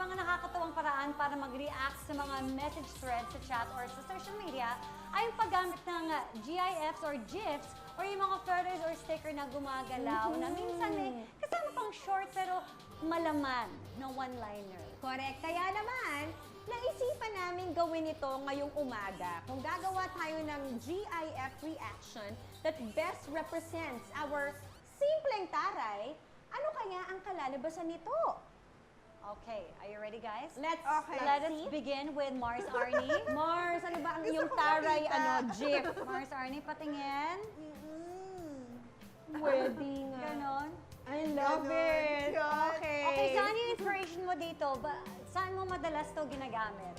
mga nakakatuwang paraan para mag-react sa mga message threads sa chat or sa social media ay yung paggamit ng GIFs or GIFs or yung mga photos or sticker na gumagalaw na minsan kasama pang short pero malaman na one-liner. Correct. Kaya naman, naisipan namin gawin ito ngayong umaga. Kung gagawa tayo ng GIF reaction that best represents our simpleng taray, ano kaya ang kalalabasan nito? Okay, are you ready guys? Let's Let us begin with Mars Arnie. Mars, ano ba ang iyong taray, GIF? Mars Arnie, patingin. Wedding. Ganon. I love it. Okay. Okay, saan yung inspiration mo dito? Saan mo madalas to ginagamit?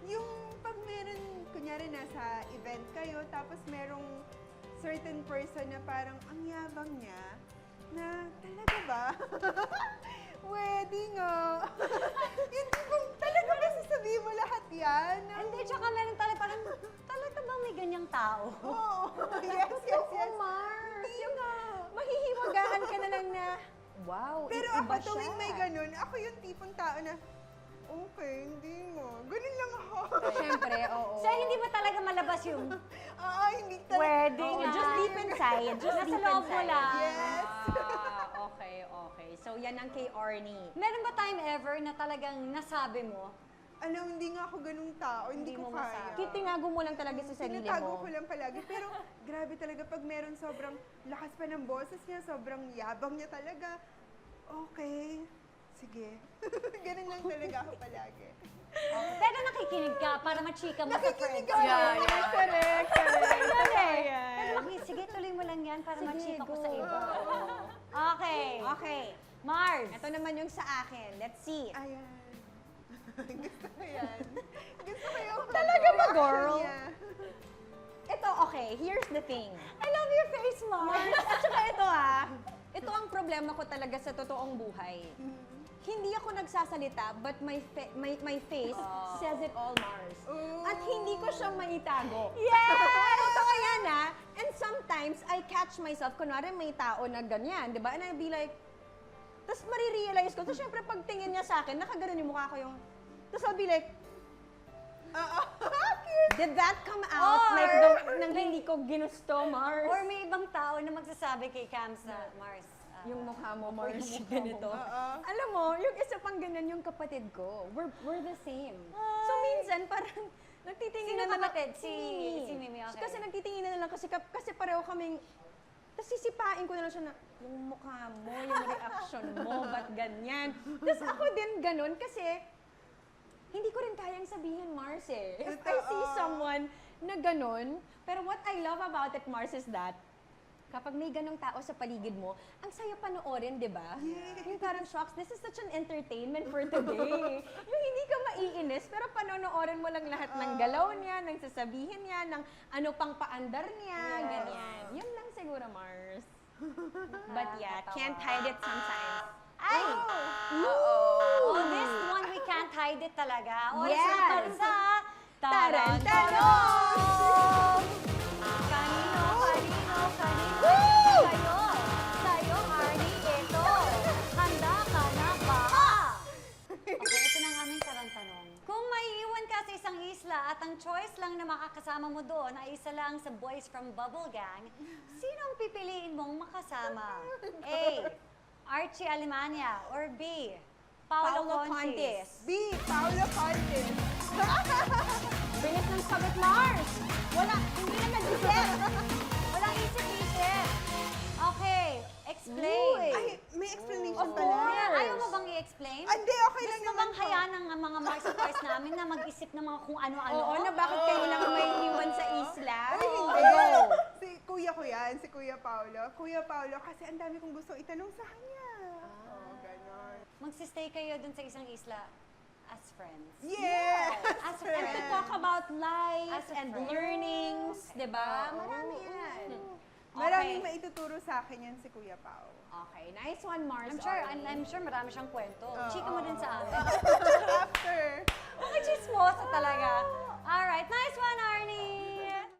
Yung pag meron, kunyari nasa event kayo, tapos merong certain person na parang ang yabang niya, na talaga ba? Wedding yung tipong talaga ba sasabihin mo lahat yan? Hindi, tsaka meron talaga bang may ganyang tao? Oo. Yes, yes, yes. Mars. Yung Mahihiwagaan ka na lang na, wow, pero iba ako tuwing siya. may ganun, ako yung tipong tao na, okay, hindi mo. Ganun lang ako. Siyempre, oo. So, hindi mo talaga malabas yung Hindi talaga. wedding. Oh, just deep inside. Just Nasa deep loob mo inside. lang. Yes. Okay, okay. So, yan ang kay Arnie. Meron ba time ever na talagang nasabi mo? Alam, hindi nga ako ganung tao. Hindi Hindi ko mo kaya. masabi. Tinago mo lang talaga sa sarili Tinatago mo. ko lang palagi. Pero grabe talaga pag meron sobrang lakas pa ng boses niya, sobrang yabang niya talaga. Okay, sige. Ganun lang talaga ako palagi. Pero nakikinig ka para machika mo sa Nakikinig friends. ako. Yeah, correct, correct. Pero sige, tuloy mo lang yan para machika ko sa iba. Okay. Okay. Mars. Ito naman yung sa akin. Let's see. Ayan. Gusto ko yan. Gusto ko yung Talaga ba, reaction girl? niya. Ito, okay. Here's the thing. I love your face, Mars. At saka ito ito ang problema ko talaga sa totoong buhay. Hindi ako nagsasalita, but my face says it all, Mars. Ooh. At hindi ko siya maitago. Yes! Totoo yan, And sometimes, I catch myself, kunwari may tao na ganyan, di ba? And I'll be like, tapos marirealize ko, tapos syempre pag tingin niya sa akin, nakaganon yung mukha ko yung, tapos I'll be like, did that come out like nang hindi ko ginusto, Mars? Or may ibang tao na magsasabi kay Cams na, Mars, Yung mukha mo, Mars, yung mukha ganito. Oo. Alam mo, yung isa pang ganyan yung kapatid ko. We're the same. So minsan parang nagtitingin Sino na lang. kapatid? Si Mimi, okay. Kasi nagtitingin na lang kasi pareho kaming, tapos sisipain ko na lang siya na, yung mukha mo, yung reaction mo, ba't ganyan? Tapos ako din ganun kasi hindi ko rin kayang sabihin, Mars eh. If I see someone na ganun, pero what I love about it, Mars, is that kapag may ganong tao sa paligid mo, ang saya panoorin, di ba? Yes. Yung parang shocks, this is such an entertainment for today. Yung hindi ka maiinis, pero panonoorin mo lang lahat ng galaw niya, ng sasabihin niya, ng ano pang paandar niya, Yes. ganyan. Yun lang siguro, Mars. But yeah, Nakakatawa. can't hide it sometimes. Ay! Uh-oh. Oh, this one we can't hide it talaga. Oras Yes. na para sa Tarantanon! Kanino, kanino Woo! kayo? Sa'yo, Arnie, ito. Handa ka na ba? Okay, ito na ang aming tarantanong. Kung maiiwan ka sa isang isla at ang choice lang na makakasama mo doon ay isa lang sa boys from Bubble Gang, sino ang pipiliin mong makasama? A. Archie Alemania or B. Paolo Contis. B. Paolo Contis. Bilis ng sagot, Mars! Wala, hindi na nag-isip! Walang isip-isip. Okay, explain. Uy. Ay, may explanation Of pala. course. Kaya ayaw mo bang i-explain? Hindi, okay lang Gusto mo naman bang po. hayaan ng mga Mars Boys namin na mag-isip ng mga kung ano-ano? Oo, na bakit kayo lang may iwan sa isla? Ay, Oo. hindi. Go! Si kuya ko yan, si Kuya Paolo. Kuya Paolo, kasi ang dami kong gustong itanong sa kanya. Oh, ganon. Magsistay kayo dun sa isang isla as friends. Yes! As And to friends. talk about life As a and friend. learnings, di ba? Oo. Marami yan. Maraming Okay. maituturo sa akin yan si Kuya Pao. Okay, nice one, Mars. I'm sure marami siyang kwento. Oo. Chika mo din sa amin. After. Mga chismosa talaga. Alright, nice one, Arnie!